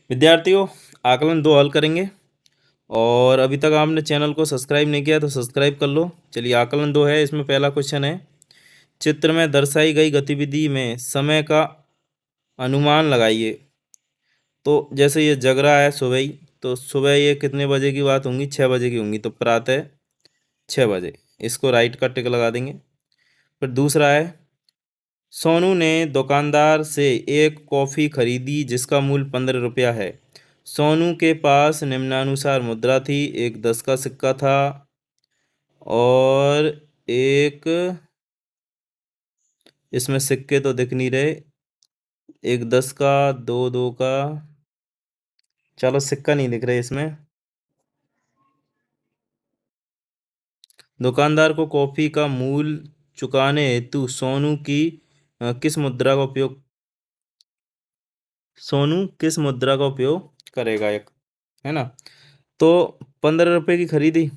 विद्यार्थियों, आकलन 2 हल करेंगे और अभी तक आपने चैनल को सब्सक्राइब नहीं किया तो सब्सक्राइब कर लो। चलिए, आकलन 2 है। इसमें पहला क्वेश्चन है, चित्र में दर्शाई गई गतिविधि में समय का अनुमान लगाइए। तो जैसे ये जग रहा है सुबह ही, तो सुबह ये कितने बजे की बात होंगी? 6 बजे की होंगी, तो प्रातः 6 बजे। इसको राइट का टिक लगा देंगे। फिर दूसरा है, सोनू ने दुकानदार से एक कॉफ़ी खरीदी जिसका मूल्य 15 रुपया है। सोनू के पास निम्नानुसार मुद्रा थी, एक 10 का सिक्का था और एक, इसमें सिक्के तो दिख नहीं रहे, एक 10 का, दो दो का, चलो सिक्का नहीं दिख रहे इसमें। दुकानदार को कॉफ़ी का मूल्य चुकाने हेतु सोनू किस मुद्रा का उपयोग करेगा? एक है ना, तो 15 रुपए की खरीदी,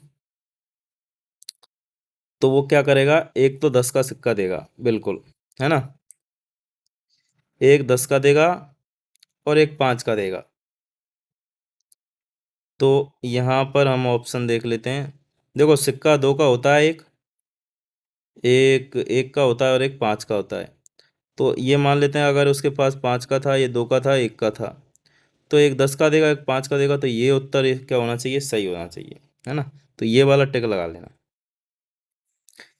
तो वो क्या करेगा? एक तो 10 का सिक्का देगा, बिल्कुल, है ना, एक 10 का देगा और एक 5 का देगा। तो यहाँ पर हम ऑप्शन देख लेते हैं। देखो, सिक्का 2 का होता है, एक एक एक का होता है और एक 5 का होता है। तो ये मान लेते हैं, अगर उसके पास 5 का था, ये 2 का था, एक का था, तो एक 10 का देगा, एक 5 का देगा, तो ये उत्तर क्या होना चाहिए? सही होना चाहिए, है ना। तो ये वाला टिक लगा लेना,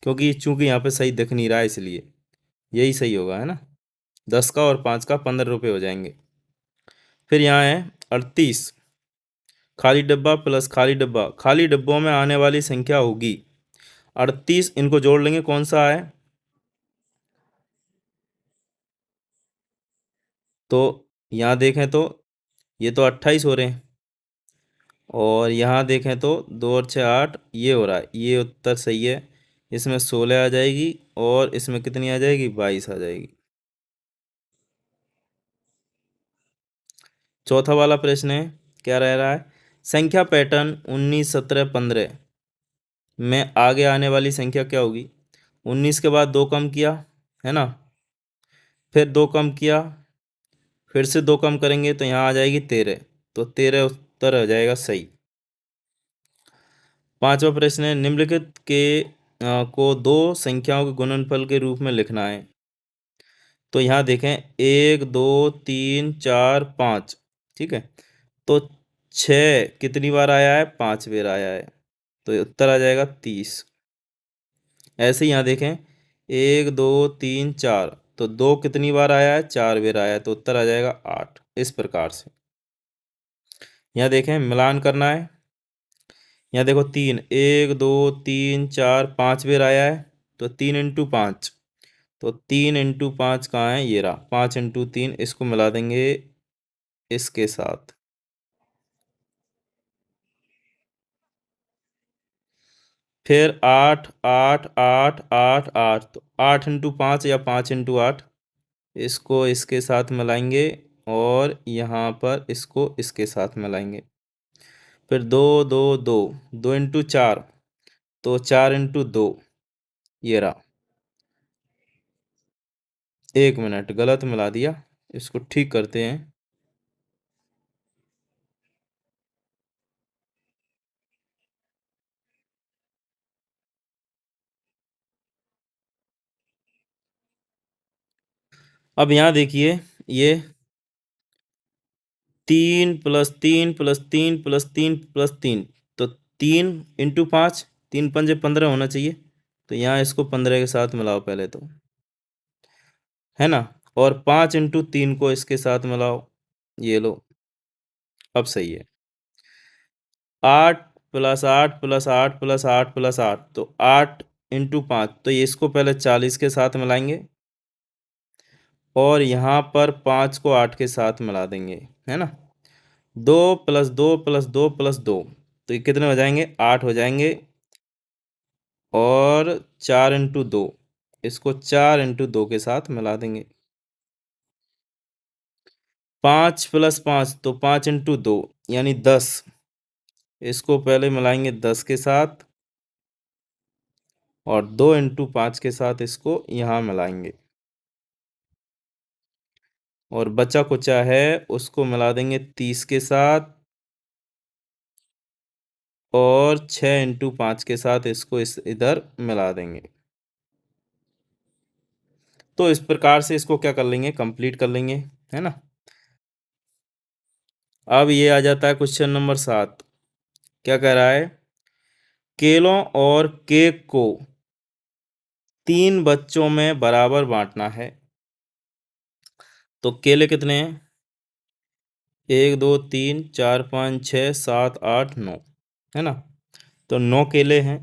क्योंकि चूंकि यहाँ पे सही दिख नहीं रहा है, इसलिए यही सही होगा, है ना। 10 का और 5 का 15 रुपये हो जाएंगे। फिर यहाँ है 38, खाली डब्बा प्लस खाली डब्बा, खाली डब्बों में आने वाली संख्या होगी 38। इनको जोड़ लेंगे, कौन सा है? तो यहाँ देखें तो ये तो 28 हो रहे हैं, और यहाँ देखें तो 2 और 6 8, ये हो रहा है, ये उत्तर सही है। इसमें 16 आ जाएगी और इसमें कितनी आ जाएगी? 22 आ जाएगी। चौथा वाला प्रश्न है, क्या रह रहा है? संख्या पैटर्न 19 17 15 में आगे आने वाली संख्या क्या होगी? 19 के बाद 2 कम किया, है ना, फिर 2 कम किया, फिर से 2 कम करेंगे तो यहाँ आ जाएगी 13, तो 13 उत्तर हो जाएगा सही। पांचवा प्रश्न है, निम्नलिखित को दो संख्याओं के गुणनफल के रूप में लिखना है। तो यहाँ देखें, 1 2 3 4 5, ठीक है, तो 6 कितनी बार आया है? 5 बार आया है, तो उत्तर आ जाएगा 30। ऐसे ही यहाँ देखें, 1 2 3 4, तो 2 कितनी बार आया है? 4 बार आया है, तो उत्तर आ जाएगा 8। इस प्रकार से यहाँ देखें, मिलान करना है। यहाँ देखो, 3 1 2 3 4 5 बार आया है, तो 3 इंटू 5, तो 3 इंटू 5 कहाँ है? ये रहा, 5 इंटू 3, इसको मिला देंगे इसके साथ। फिर 8 8 8 8 8, तो 8 इंटू 5 या 5 इंटू 8, इसको इसके साथ मिलाएंगे और यहाँ पर इसको इसके साथ मिलाएंगे। फिर 2 2 2, 2 इंटू 4, तो 4 इंटू 2, ये रहा। 1 मिनट, गलत मिला दिया, इसको ठीक करते हैं। अब यहाँ देखिए, ये 3 + 3 + 3 + 3, तो 3 × 5, 3 × 5 = 15 होना चाहिए। तो यहाँ इसको 15 के साथ मिलाओ पहले तो, है ना, और 5 × 3 को इसके साथ मिलाओ, ये लो, अब सही है। 8 + 8 + 8 + 8 + 8, तो 8 × 5, तो ये इसको पहले 40 के साथ मिलाएंगे और यहाँ पर 5 को 8 के साथ मिला देंगे, है ना। 2 + 2 + 2 + 2, तो ये कितने हो जाएंगे? 8 हो जाएंगे। और 4 × 2, इसको 4 × 2 के साथ मिला देंगे। 5 + 5, तो 5 × 2 यानी 10, इसको पहले मिलाएंगे 10 के साथ और 2 × 5 के साथ इसको यहाँ मिलाएंगे। और बचा कुचा है उसको मिला देंगे 30 के साथ और 6 × 5 के साथ इसको इधर मिला देंगे। तो इस प्रकार से इसको क्या कर लेंगे, कंप्लीट कर लेंगे, है ना। अब ये आ जाता है क्वेश्चन नंबर 7। क्या कह रहा है, केलों और केक को 3 बच्चों में बराबर बांटना है। तो केले कितने हैं, 1 2 3 4 5 6 7 8 9, है ना। तो 9 केले हैं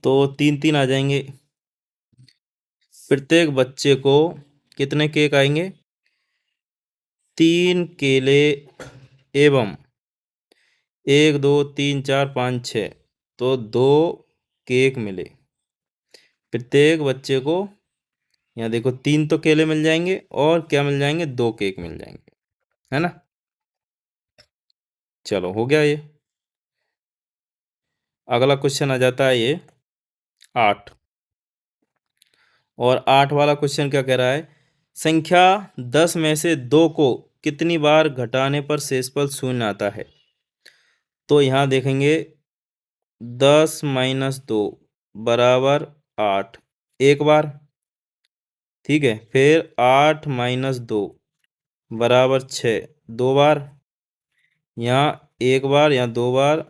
तो 3 3 आ जाएंगे। प्रत्येक बच्चे को कितने केक आएंगे, 3 केले एवं 1 2 3 4 5 6, तो 2 केक मिले। प्रत्येक बच्चे को यहाँ देखो 3 तो केले मिल जाएंगे और क्या मिल जाएंगे, 2 केक मिल जाएंगे, है ना। चलो हो गया ये। अगला क्वेश्चन आ जाता है ये 8। और 8 वाला क्वेश्चन क्या कह रहा है, संख्या 10 में से 2 को कितनी बार घटाने पर शेषफल शून्य आता है। तो यहाँ देखेंगे 10 - 2 बराबर 8 एक बार, ठीक है। फिर 8 - 2 बराबर 6 दो बार, यहाँ एक बार, यहाँ 2 बार,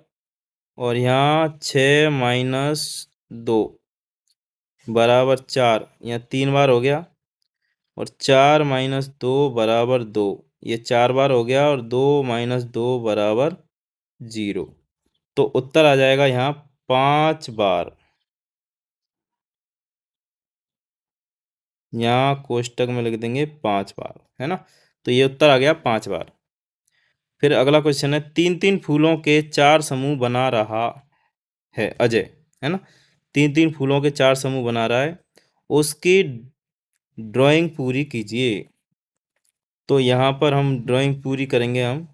और यहाँ 6 - 2 बराबर 4, यहाँ 3 बार हो गया। और 4 - 2 बराबर 2, ये 4 बार हो गया। और 2 - 2 बराबर 0। तो उत्तर आ जाएगा यहाँ 5 बार। यहाँ कोष्टक में लिख देंगे 5 बार, है ना। तो ये उत्तर आ गया 5 बार। फिर अगला क्वेश्चन है, 3 3 फूलों के 4 समूह बना रहा है अजय, है ना। 3 3 फूलों के 4 समूह बना रहा है, उसकी ड्राइंग पूरी कीजिए। तो यहाँ पर हम ड्राइंग पूरी करेंगे हम।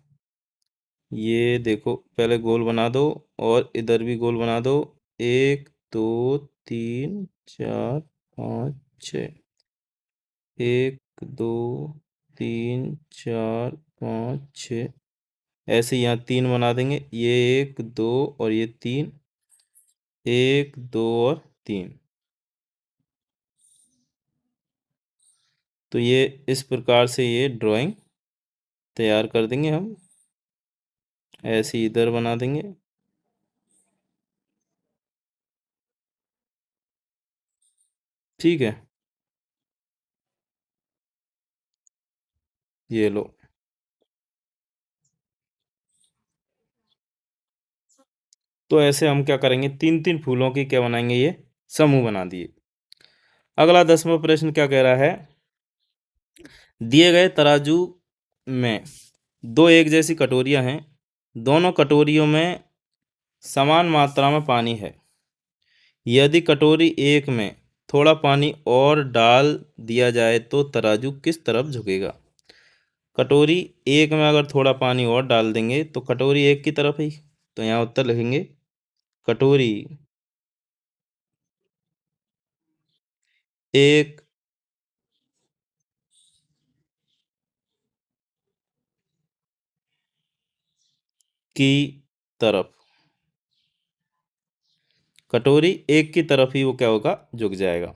ये देखो पहले गोल बना दो और इधर भी गोल बना दो, 1 2 3 4 5 6, 1 2 3 4 5 6, ऐसे यहाँ 3 बना देंगे, ये 1 2 और ये 3, 1 2 और 3। तो ये इस प्रकार से ये ड्राइंग तैयार कर देंगे हम। ऐसे इधर बना देंगे। ठीक है, ये लो। तो ऐसे हम क्या करेंगे, 3 3 फूलों की क्या बनाएंगे, ये समूह बना दिए। अगला 10वां प्रश्न क्या कह रहा है, दिए गए तराजू में 2 एक जैसी कटोरियां हैं, दोनों कटोरियों में समान मात्रा में पानी है। यदि कटोरी एक में थोड़ा पानी और डाल दिया जाए तो तराजू किस तरफ झुकेगा। कटोरी एक में अगर थोड़ा पानी और डाल देंगे तो कटोरी एक की तरफ ही। तो यहाँ उत्तर लिखेंगे, कटोरी एक की तरफ, कटोरी एक की तरफ ही वो क्या होगा, झुक जाएगा।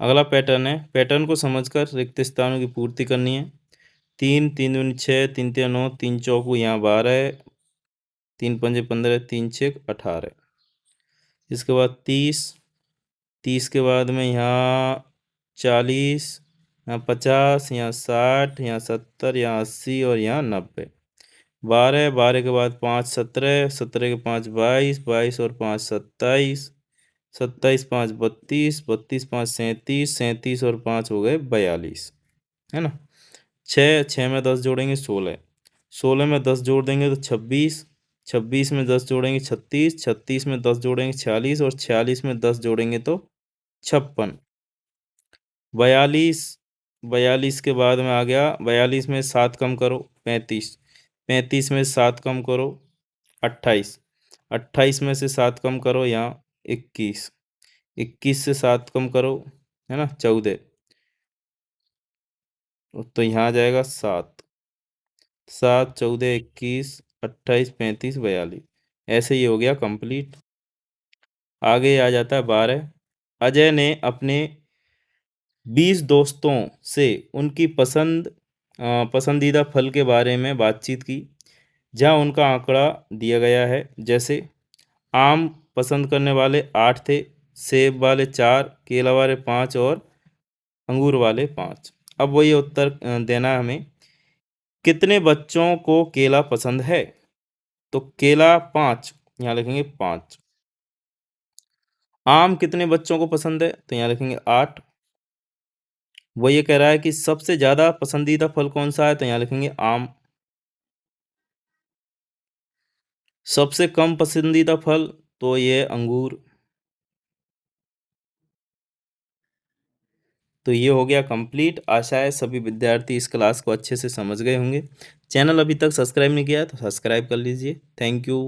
अगला पैटर्न है, पैटर्न को समझकर रिक्त स्थानों की पूर्ति करनी है। 3 3 दूनी 6, 3 3 9, 3 चौको यहाँ 12, 3 पंजे 15, 3 6 18। इसके बाद 30, 30 के बाद में यहाँ 40, यहाँ 50, यहाँ 60, यहाँ 70, यहाँ 80 और यहाँ 90। 12, 12 के बाद 5 17, 17 के 5 22, 22 और 5 27, 27 5 32, 32 5 37, 37 और 5 हो गए 42, है ना। 6 6 में 10 जोड़ेंगे 16, 16 में 10 जोड़ देंगे तो 26, 26 में 10 जोड़ेंगे 36, 36 में 10 जोड़ेंगे 46 और 46 में 10 जोड़ेंगे तो 56। 42, 42 के बाद में आ गया, 42 में 7 कम करो 35, 35 में 7 कम करो 28, 28 में से 7 कम करो, यहाँ 21, 21 से 7 कम करो, है ना, 14, तो यहाँ आ जाएगा 7, 7, 14, 21, 28, 35, 42। ऐसे ही हो गया कंप्लीट। आगे आ जाता है 12। अजय ने अपने 20 दोस्तों से उनकी पसंदीदा फल के बारे में बातचीत की, जहाँ उनका आंकड़ा दिया गया है। जैसे आम पसंद करने वाले 8 थे, सेब वाले 4, केला वाले 5 और अंगूर वाले 5। अब वही उत्तर देना है हमें। कितने बच्चों को केला पसंद है? तो केला 5, यहाँ लिखेंगे 5। आम कितने बच्चों को पसंद है? तो यहाँ लिखेंगे 8। वो ये कह रहा है कि सबसे ज़्यादा पसंदीदा फल कौन-सा है? तो यहाँ लिखेंगे आम। सबसे कम पसंदीदा फल? तो ये अंगूर। तो ये हो गया कंप्लीट। आशा है सभी विद्यार्थी इस क्लास को अच्छे से समझ गए होंगे। चैनल अभी तक सब्सक्राइब नहीं किया है तो सब्सक्राइब कर लीजिए। Thank you.